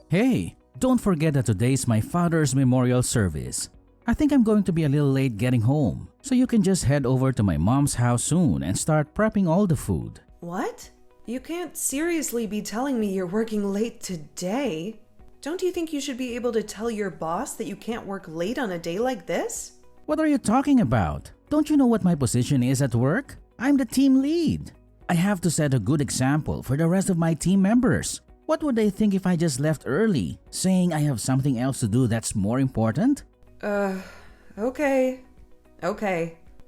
Hey, don't forget that today's my father's memorial service. I think I'm going to be a little late getting home, so you can just head over to my mom's house soon and start prepping all the food. What? You can't seriously be telling me you're working late today. Don't you think you should be able to tell your boss that you can't work late on a day like this? What are you talking about? Don't you know what my position is at work? I'm the team lead. I have to set a good example for the rest of my team members. What would they think if I just left early, saying I have something else to do that's more important? Okay.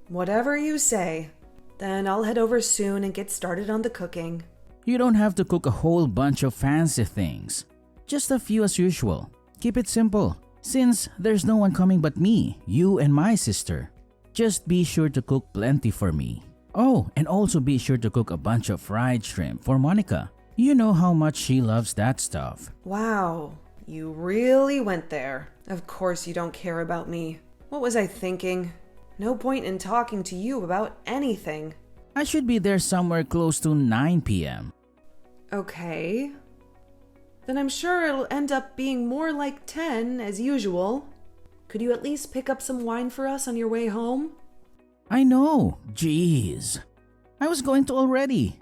Whatever you say. Then I'll head over soon and get started on the cooking. You don't have to cook a whole bunch of fancy things. Just a few as usual. Keep it simple. Since there's no one coming but me, you and my sister. Just be sure to cook plenty for me. Oh, and also be sure to cook a bunch of fried shrimp for Monica. You know how much she loves that stuff. Wow, you really went there. Of course you don't care about me. What was I thinking? No point in talking to you about anything. I should be there somewhere close to 9 p.m. Okay. Then I'm sure it'll end up being more like 10 as usual. Could you at least pick up some wine for us on your way home? I know. Jeez. I was going to already.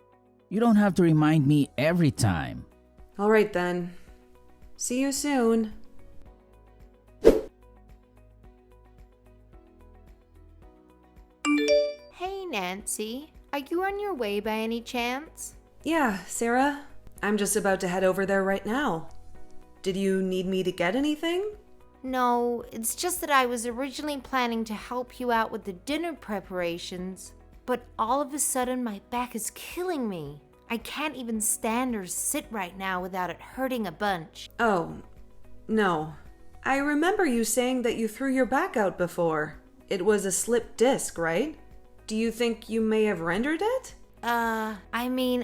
You don't have to remind me every time. All right then. See you soon. Hey, Nancy. Are you on your way by any chance? Yeah, Sarah. I'm just about to head over there right now. Did you need me to get anything? No, it's just that I was originally planning to help you out with the dinner preparations, but all of a sudden my back is killing me. I can't even stand or sit right now without it hurting a bunch. Oh, no. I remember you saying that you threw your back out before. It was a slipped disc, right? Do you think you may have rendered it? I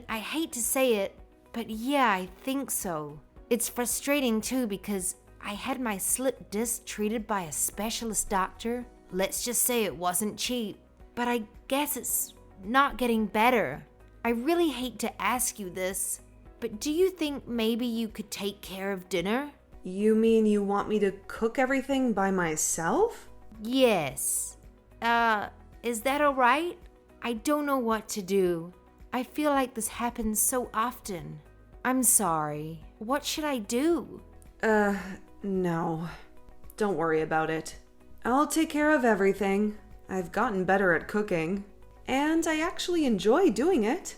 hate to say it, but yeah, I think so. It's frustrating too because I had my slipped disc treated by a specialist doctor. Let's just say it wasn't cheap, but I guess it's not getting better. I really hate to ask you this, but do you think maybe you could take care of dinner? You mean you want me to cook everything by myself? Yes. Is that alright? I don't know what to do. I feel like this happens so often. I'm sorry. What should I do? No. Don't worry about it. I'll take care of everything. I've gotten better at cooking, and I actually enjoy doing it.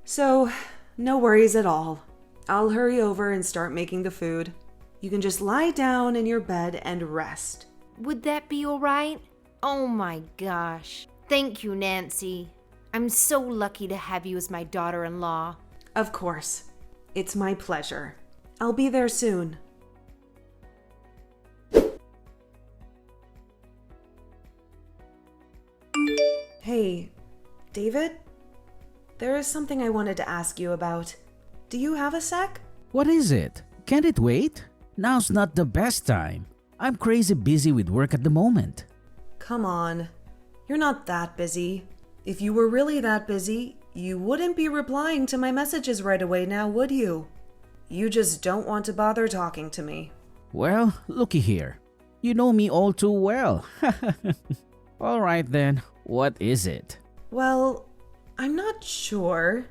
So, no worries at all. I'll hurry over and start making the food. You can just lie down in your bed and rest. Would that be alright? Oh my gosh. Thank you, Nancy. I'm so lucky to have you as my daughter-in-law. Of course. It's my pleasure. I'll be there soon. Hey, David? There is something I wanted to ask you about. Do you have a sec? What is it? Can't it wait? Now's not the best time. I'm crazy busy with work at the moment. Come on. You're not that busy. If you were really that busy, you wouldn't be replying to my messages right away now, would you? You just don't want to bother talking to me. Well, looky here. You know me all too well. All right then, what is it? Well, I'm not sure,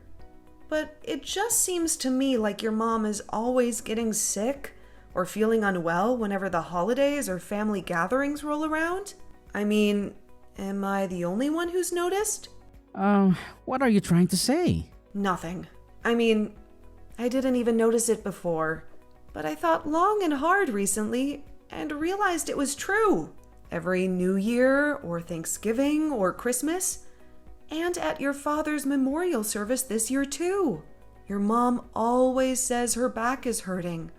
but it just seems to me like your mom is always getting sick or feeling unwell whenever the holidays or family gatherings roll around. I mean, am I the only one who's noticed? What are you trying to say? Nothing. I mean, I didn't even notice it before, but I thought long and hard recently and realized it was true. Every New Year or Thanksgiving or Christmas, and at your father's memorial service this year too. Your mom always says her back is hurting,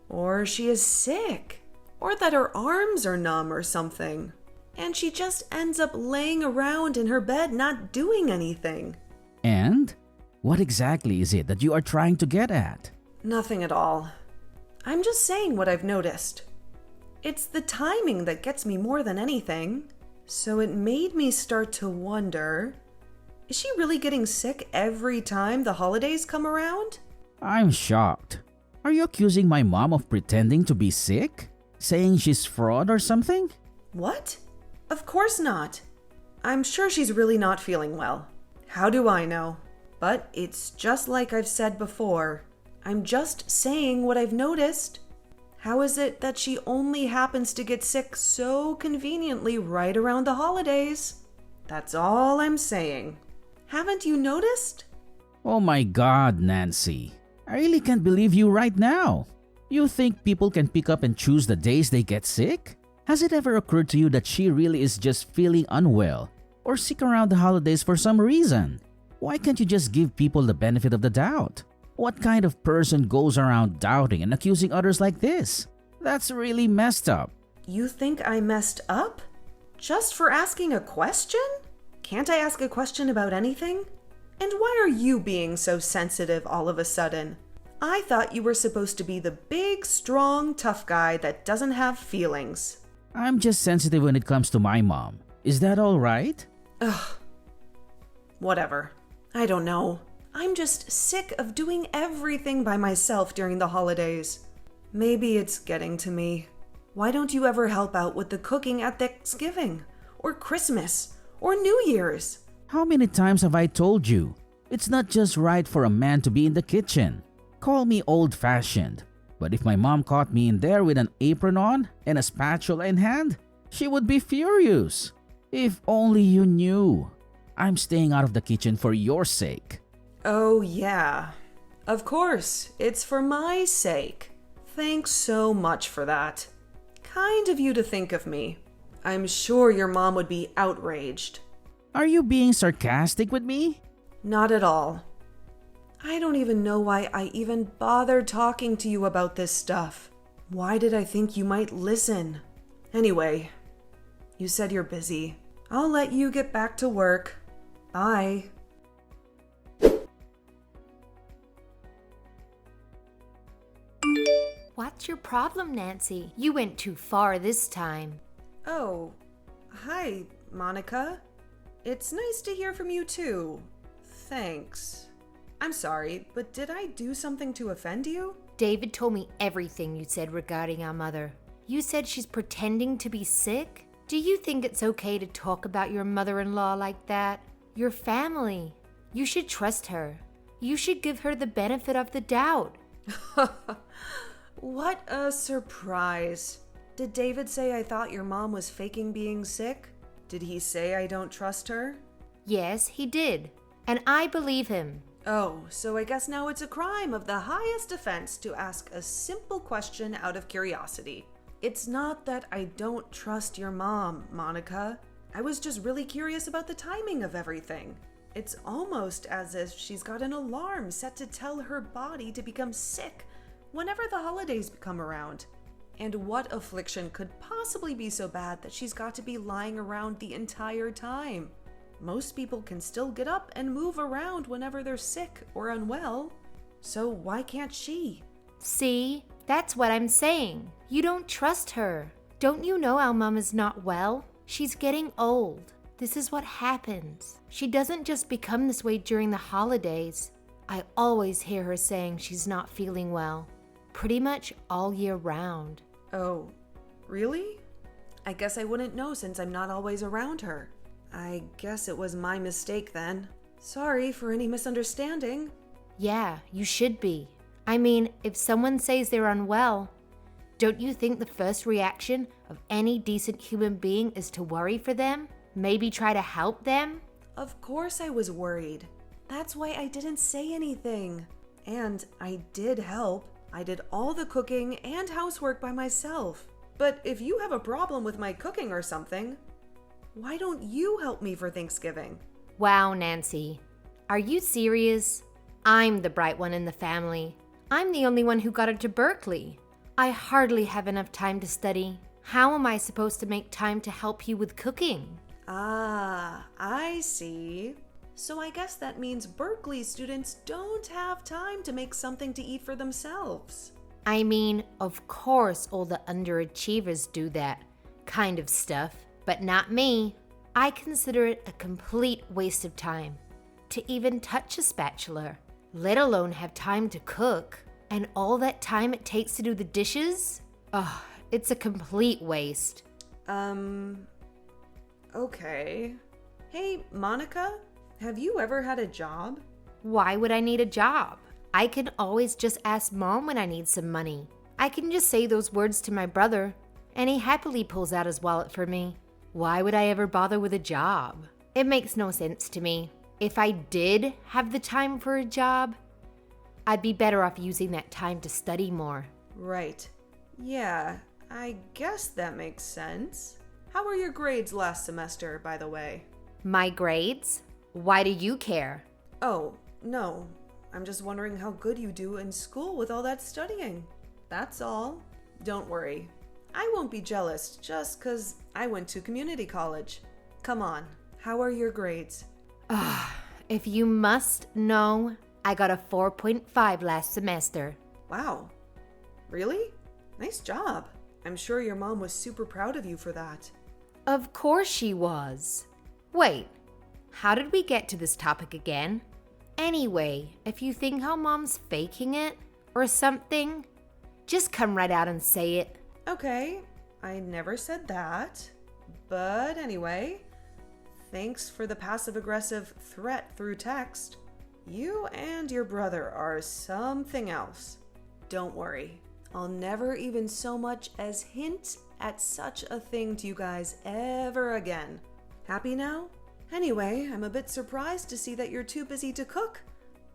or she is sick, or that her arms are numb or something. And she just ends up laying around in her bed not doing anything. And? What exactly is it that you are trying to get at? Nothing at all. I'm just saying what I've noticed. It's the timing that gets me more than anything. So it made me start to wonder, is she really getting sick every time the holidays come around? I'm shocked. Are you accusing my mom of pretending to be sick? Saying she's fraud or something? What? Of course not. I'm sure she's really not feeling well. How do I know? But it's just like I've said before. I'm just saying what I've noticed. How is it that she only happens to get sick so conveniently right around the holidays? That's all I'm saying. Haven't you noticed? Oh my God, Nancy. I really can't believe you right now. You think people can pick up and choose the days they get sick? Has it ever occurred to you that she really is just feeling unwell or sick around the holidays for some reason? Why can't you just give people the benefit of the doubt? What kind of person goes around doubting and accusing others like this? That's really messed up. You think I messed up? Just for asking a question? Can't I ask a question about anything? And why are you being so sensitive all of a sudden? I thought you were supposed to be the big, strong, tough guy that doesn't have feelings. I'm just sensitive when it comes to my mom. Is that all right? Ugh. Whatever. I don't know. I'm just sick of doing everything by myself during the holidays. Maybe it's getting to me. Why don't you ever help out with the cooking at Thanksgiving? Or Christmas? Or New Year's? How many times have I told you? It's not just right for a man to be in the kitchen. Call me old-fashioned, but if my mom caught me in there with an apron on and a spatula in hand, she would be furious. If only you knew. I'm staying out of the kitchen for your sake. Oh, yeah. Of course, it's for my sake. Thanks so much for that. Kind of you to think of me. I'm sure your mom would be outraged. Are you being sarcastic with me? Not at all. I don't even know why I even bothered talking to you about this stuff. Why did I think you might listen? Anyway, you said you're busy. I'll let you get back to work. Bye. What's your problem, Nancy? You went too far this time. Oh, hi, Monica. It's nice to hear from you too. Thanks. I'm sorry, but did I do something to offend you? David told me everything you said regarding our mother. You said she's pretending to be sick? Do you think it's okay to talk about your mother-in-law like that? Your family. You should trust her. You should give her the benefit of the doubt. What a surprise. Did David say I thought your mom was faking being sick? Did he say I don't trust her? Yes, he did. And I believe him. Oh, so I guess now it's a crime of the highest offense to ask a simple question out of curiosity. It's not that I don't trust your mom, Monica. I was just really curious about the timing of everything. It's almost as if she's got an alarm set to tell her body to become sick whenever the holidays come around. And what affliction could possibly be so bad that she's got to be lying around the entire time? Most people can still get up and move around whenever they're sick or unwell. So why can't she? See, that's what I'm saying. You don't trust her. Don't you know our mom is not well? She's getting old. This is what happens. She doesn't just become this way during the holidays. I always hear her saying she's not feeling well. Pretty much all year round. Oh, really? I guess I wouldn't know since I'm not always around her. I guess it was my mistake then. Sorry for any misunderstanding. Yeah, you should be. I mean, if someone says they're unwell, don't you think the first reaction of any decent human being is to worry for them? Maybe try to help them? Of course I was worried. That's why I didn't say anything. And I did help. I did all the cooking and housework by myself. But if you have a problem with my cooking or something, why don't you help me for Thanksgiving? Wow, Nancy. Are you serious? I'm the bright one in the family. I'm the only one who got into Berkeley. I hardly have enough time to study. How am I supposed to make time to help you with cooking? Ah, I see. So I guess that means Berkeley students don't have time to make something to eat for themselves. I mean, of course all the underachievers do that kind of stuff, but not me. I consider it a complete waste of time to even touch a spatula, let alone have time to cook. And all that time it takes to do the dishes? Ugh, it's a complete waste. Okay. Hey, Monica, have you ever had a job? Why would I need a job? I can always just ask Mom when I need some money. I can just say those words to my brother, and he happily pulls out his wallet for me. Why would I ever bother with a job? It makes no sense to me. If I did have the time for a job, I'd be better off using that time to study more. Right. Yeah, I guess that makes sense. How were your grades last semester, by the way? My grades? Why do you care? Oh, no. I'm just wondering how good you do in school with all that studying. That's all. Don't worry. I won't be jealous just 'cause I went to community college. Come on, how are your grades? If you must know, I got a 4.5 last semester. Wow. Really? Nice job. I'm sure your mom was super proud of you for that. Of course she was. Wait, how did we get to this topic again? Anyway, if you think how Mom's faking it or something, just come right out and say it. Okay, I never said that. But anyway, thanks for the passive-aggressive threat through text. You and your brother are something else. Don't worry, I'll never even so much as hint at such a thing to you guys ever again. Happy now? Anyway, I'm a bit surprised to see that you're too busy to cook,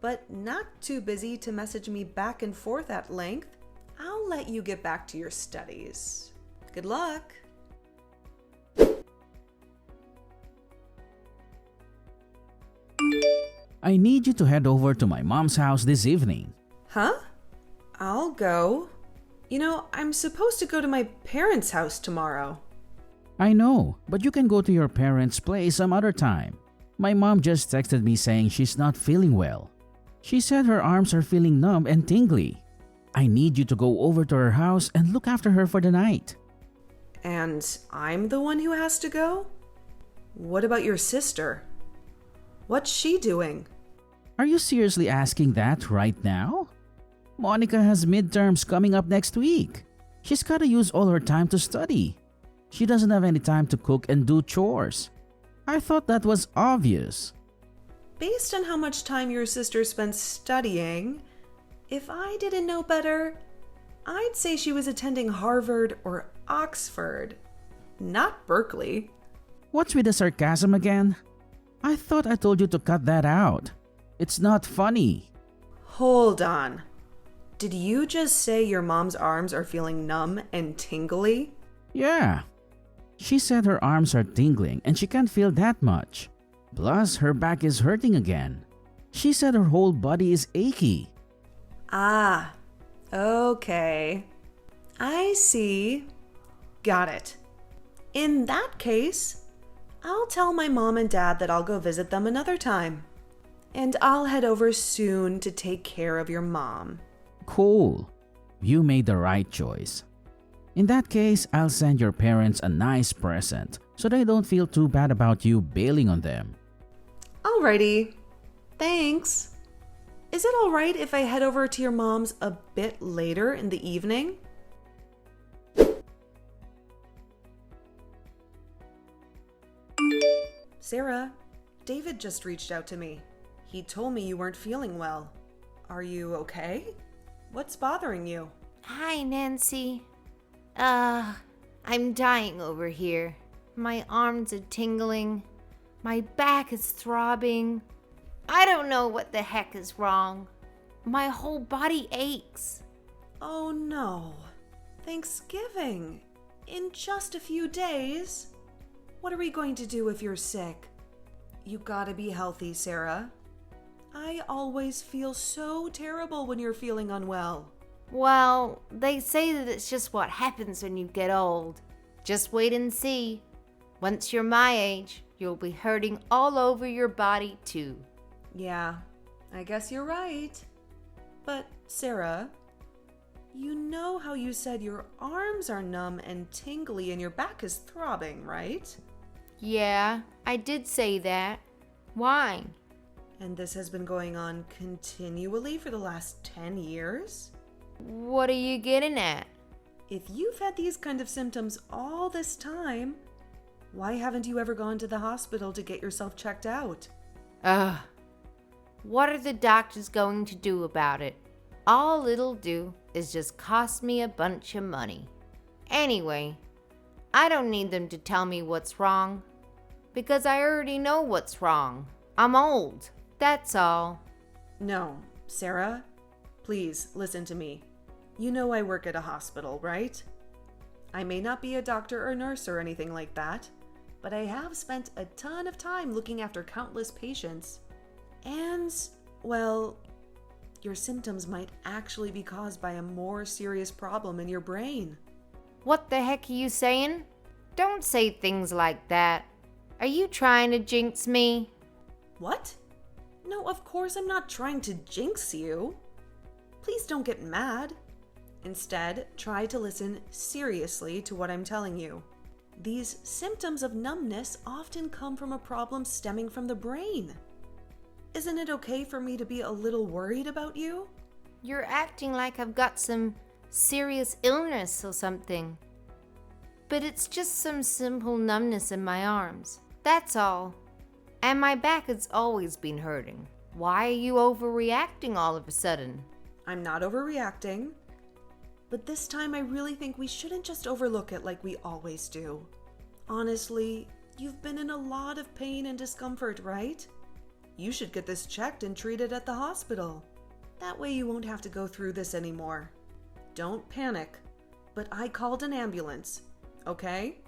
but not too busy to message me back and forth at length. I'll let you get back to your studies. Good luck. I need you to head over to my mom's house this evening. Huh? I'll go. You know, I'm supposed to go to my parents' house tomorrow. I know, but you can go to your parents' place some other time. My mom just texted me saying she's not feeling well. She said her arms are feeling numb and tingly. I need you to go over to her house and look after her for the night. And I'm the one who has to go? What about your sister? What's she doing? Are you seriously asking that right now? Monica has midterms coming up next week. She's gotta use all her time to study. She doesn't have any time to cook and do chores. I thought that was obvious. Based on how much time your sister spends studying, if I didn't know better, I'd say she was attending Harvard or Oxford, not Berkeley. What's with the sarcasm again? I thought I told you to cut that out. It's not funny. Hold on. Did you just say your mom's arms are feeling numb and tingly? Yeah. She said her arms are tingling and she can't feel that much. Plus, her back is hurting again. She said her whole body is achy. Ah, okay. I see. Got it. In that case, I'll tell my mom and dad that I'll go visit them another time. And I'll head over soon to take care of your mom. Cool. You made the right choice. In that case, I'll send your parents a nice present so they don't feel too bad about you bailing on them. Alrighty. Thanks. Is it alright if I head over to your mom's a bit later in the evening? Sarah, David just reached out to me. He told me you weren't feeling well. Are you okay? What's bothering you? Hi, Nancy. I'm dying over here. My arms are tingling. My back is throbbing. I don't know what the heck is wrong. My whole body aches. Oh no. Thanksgiving. In just a few days. What are we going to do if you're sick? You gotta be healthy, Sarah. I always feel so terrible when you're feeling unwell. Well, they say that it's just what happens when you get old. Just wait and see. Once you're my age, you'll be hurting all over your body too. Yeah, I guess you're right. But, Sarah, you know how you said your arms are numb and tingly and your back is throbbing, right? Yeah, I did say that. Why? And this has been going on continually for the last 10 years? What are you getting at? If you've had these kind of symptoms all this time, why haven't you ever gone to the hospital to get yourself checked out? Ugh. What are the doctors going to do about it? All it'll do is just cost me a bunch of money. Anyway, I don't need them to tell me what's wrong, because I already know what's wrong. I'm old, that's all. No, Sarah, please listen to me. You know I work at a hospital, right? I may not be a doctor or nurse or anything like that, but I have spent a ton of time looking after countless patients. And, well, your symptoms might actually be caused by a more serious problem in your brain. What the heck are you saying? Don't say things like that. Are you trying to jinx me? What? No, of course I'm not trying to jinx you. Please don't get mad. Instead, try to listen seriously to what I'm telling you. These symptoms of numbness often come from a problem stemming from the brain. Isn't it okay for me to be a little worried about you? You're acting like I've got some serious illness or something. But it's just some simple numbness in my arms. That's all. And my back has always been hurting. Why are you overreacting all of a sudden? I'm not overreacting. But this time I really think we shouldn't just overlook it like we always do. Honestly, you've been in a lot of pain and discomfort, right? You should get this checked and treated at the hospital. That way you won't have to go through this anymore. Don't panic, but I called an ambulance, okay?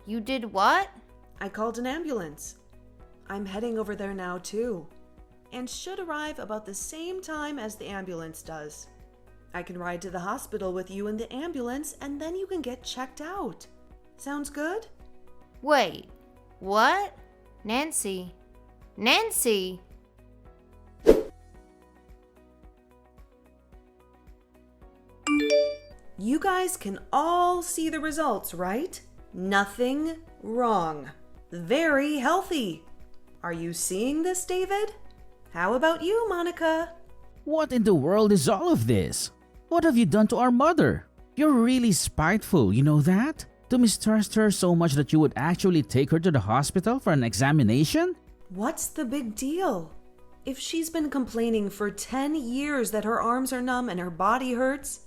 You did what? I called an ambulance. I'm heading over there now too, and should arrive about the same time as the ambulance does. I can ride to the hospital with you in the ambulance and then you can get checked out. Sounds good? Wait, what? Nancy? You guys can all see the results, right? Nothing wrong. Very healthy. Are you seeing this, David? How about you, Monica? What in the world is all of this? What have you done to our mother? You're really spiteful, you know that? To mistrust her so much that you would actually take her to the hospital for an examination? What's the big deal? If she's been complaining for 10 years that her arms are numb and her body hurts,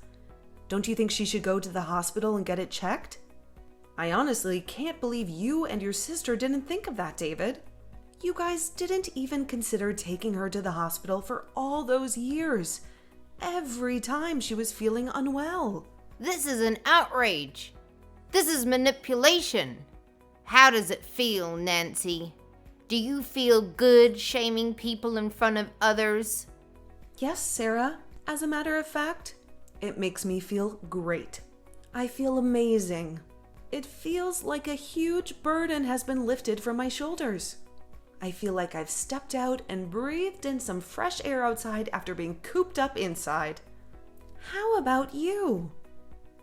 don't you think she should go to the hospital and get it checked? I honestly can't believe you and your sister didn't think of that, David. You guys didn't even consider taking her to the hospital for all those years, every time she was feeling unwell. This is an outrage. This is manipulation. How does it feel, Nancy? Do you feel good shaming people in front of others? Yes, Sarah. As a matter of fact, it makes me feel great. I feel amazing. It feels like a huge burden has been lifted from my shoulders. I feel like I've stepped out and breathed in some fresh air outside after being cooped up inside. How about you?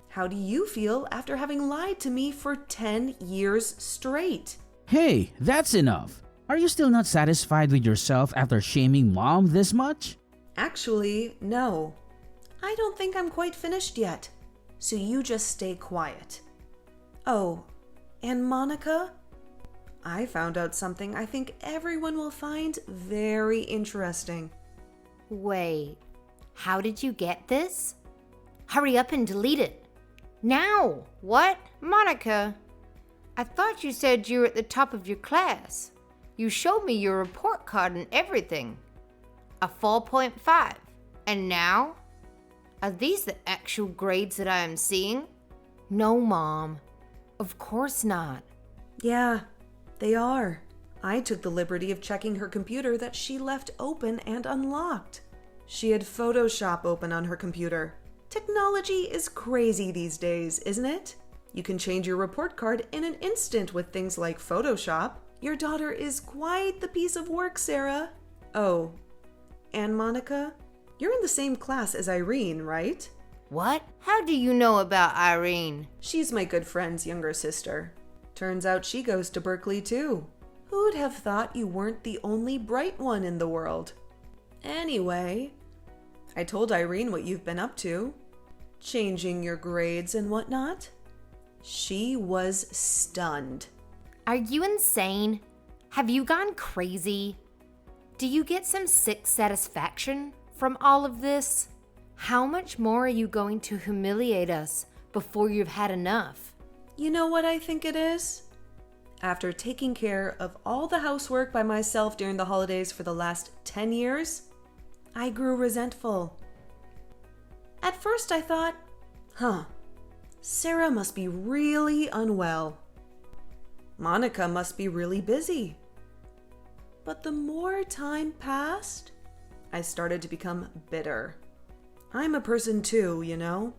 How do you feel after having lied to me for 10 years straight? Hey, that's enough. Are you still not satisfied with yourself after shaming Mom this much? Actually, no. I don't think I'm quite finished yet. So you just stay quiet. Oh, and Monica? I found out something I think everyone will find very interesting. Wait, how did you get this? Hurry up and delete it. Now! What? Monica, I thought you said you were at the top of your class. You showed me your report card and everything. A 4.5. And now? Are these the actual grades that I am seeing? No, Mom. Of course not. Yeah, they are. I took the liberty of checking her computer that she left open and unlocked. She had Photoshop open on her computer. Technology is crazy these days, isn't it? You can change your report card in an instant with things like Photoshop. Your daughter is quite the piece of work, Sarah. Oh, and Monica, you're in the same class as Irene, right? What? How do you know about Irene? She's my good friend's younger sister. Turns out she goes to Berkeley too. Who'd have thought you weren't the only bright one in the world? Anyway, I told Irene what you've been up to. changing your grades and whatnot. She was stunned. Are you insane? Have you gone crazy? Do you get some sick satisfaction from all of this? How much more are you going to humiliate us before you've had enough? You know what I think it is? After taking care of all the housework by myself during the holidays for the last 10 years, I grew resentful. At first I thought, Sarah must be really unwell. Monica must be really busy. But the more time passed, I started to become bitter. I'm a person too, you know?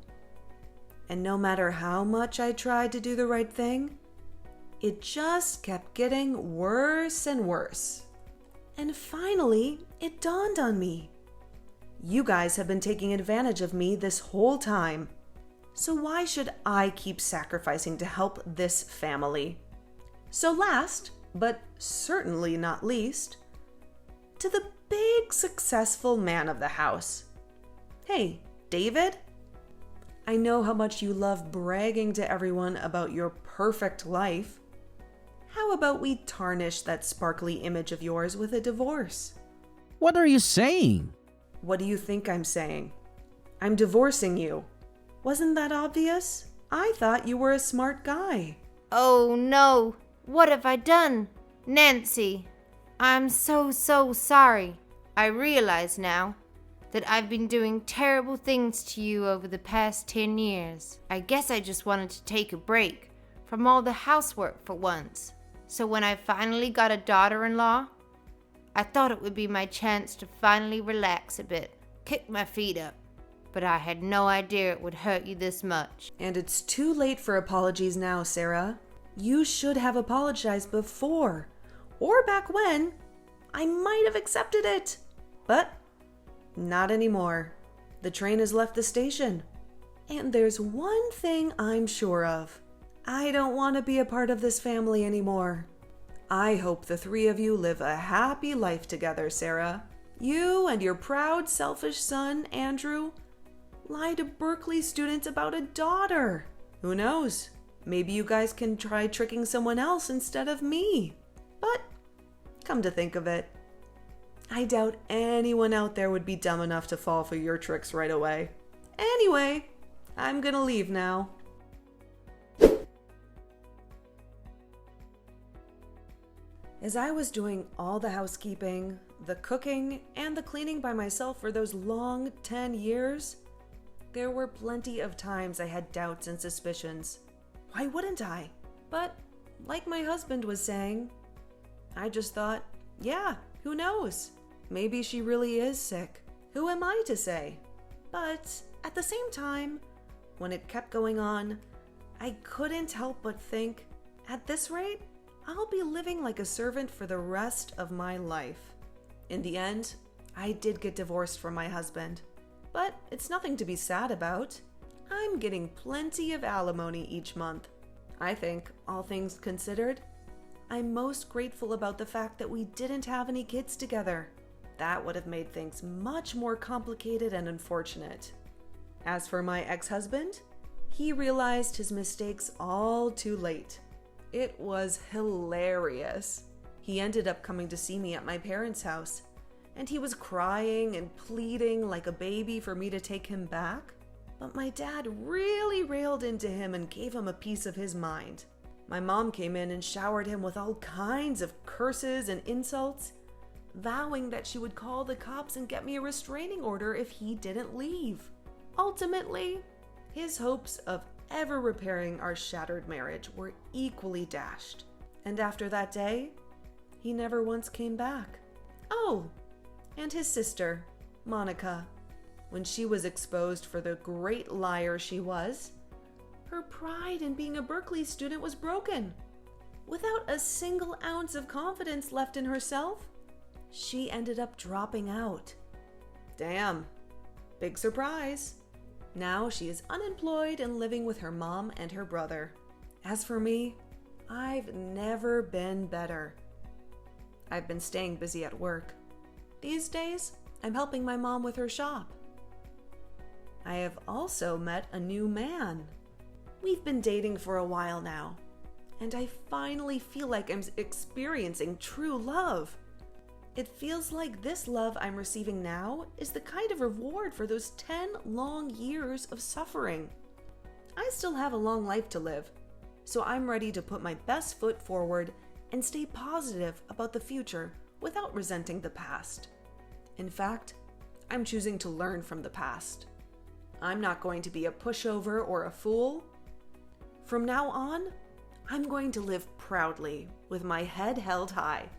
And no matter how much I tried to do the right thing, it just kept getting worse and worse. And finally, it dawned on me. You guys have been taking advantage of me this whole time. So why should I keep sacrificing to help this family? So last, but certainly not least, to the big successful man of the house. Hey, David? I know how much you love bragging to everyone about your perfect life. How about we tarnish that sparkly image of yours with a divorce? What are you saying? What do you think I'm saying? I'm divorcing you. Wasn't that obvious? I thought you were a smart guy. Oh no, what have I done? Nancy, I'm so sorry. I realize now that I've been doing terrible things to you over the past 10 years. I guess I just wanted to take a break from all the housework for once. So when I finally got a daughter-in-law, I thought it would be my chance to finally relax a bit, kick my feet up. But I had no idea it would hurt you this much. And it's too late for apologies now, Sarah. You should have apologized before. Or back when. I might have accepted it. But not anymore. The train has left the station. And there's one thing I'm sure of. I don't want to be a part of this family anymore. I hope the three of you live a happy life together, Sarah. You and your proud, selfish son, Andrew, lie to Berkeley students about a daughter. Who knows? Maybe you guys can try tricking someone else instead of me. But come to think of it, I doubt anyone out there would be dumb enough to fall for your tricks right away. Anyway, I'm gonna leave now. As I was doing all the housekeeping, the cooking, and the cleaning by myself for those long 10 years, there were plenty of times I had doubts and suspicions. Why wouldn't I? But like my husband was saying, I just thought, yeah, who knows? Maybe she really is sick. Who am I to say? But at the same time, when it kept going on, I couldn't help but think, at this rate, I'll be living like a servant for the rest of my life. In the end, I did get divorced from my husband. But it's nothing to be sad about. I'm getting plenty of alimony each month. I think, all things considered, I'm most grateful about the fact that we didn't have any kids together. That would have made things much more complicated and unfortunate. As for my ex-husband, he realized his mistakes all too late. It was hilarious. He ended up coming to see me at my parents' house, and he was crying and pleading like a baby for me to take him back. But my dad really railed into him and gave him a piece of his mind. My mom came in and showered him with all kinds of curses and insults, vowing that she would call the cops and get me a restraining order if he didn't leave. Ultimately, his hopes of ever repairing our shattered marriage were equally dashed. And after that day, he never once came back. Oh, and his sister, Monica. When she was exposed for the great liar she was, her pride in being a Berkeley student was broken. Without a single ounce of confidence left in herself, she ended up dropping out. Damn, big surprise. Now she is unemployed and living with her mom and her brother. As for me, I've never been better. I've been staying busy at work. These days, I'm helping my mom with her shop. I have also met a new man. We've been dating for a while now, and I finally feel like I'm experiencing true love. It feels like this love I'm receiving now is the kind of reward for those 10 long years of suffering. I still have a long life to live, so I'm ready to put my best foot forward and stay positive about the future without resenting the past. In fact, I'm choosing to learn from the past. I'm not going to be a pushover or a fool. From now on, I'm going to live proudly with my head held high.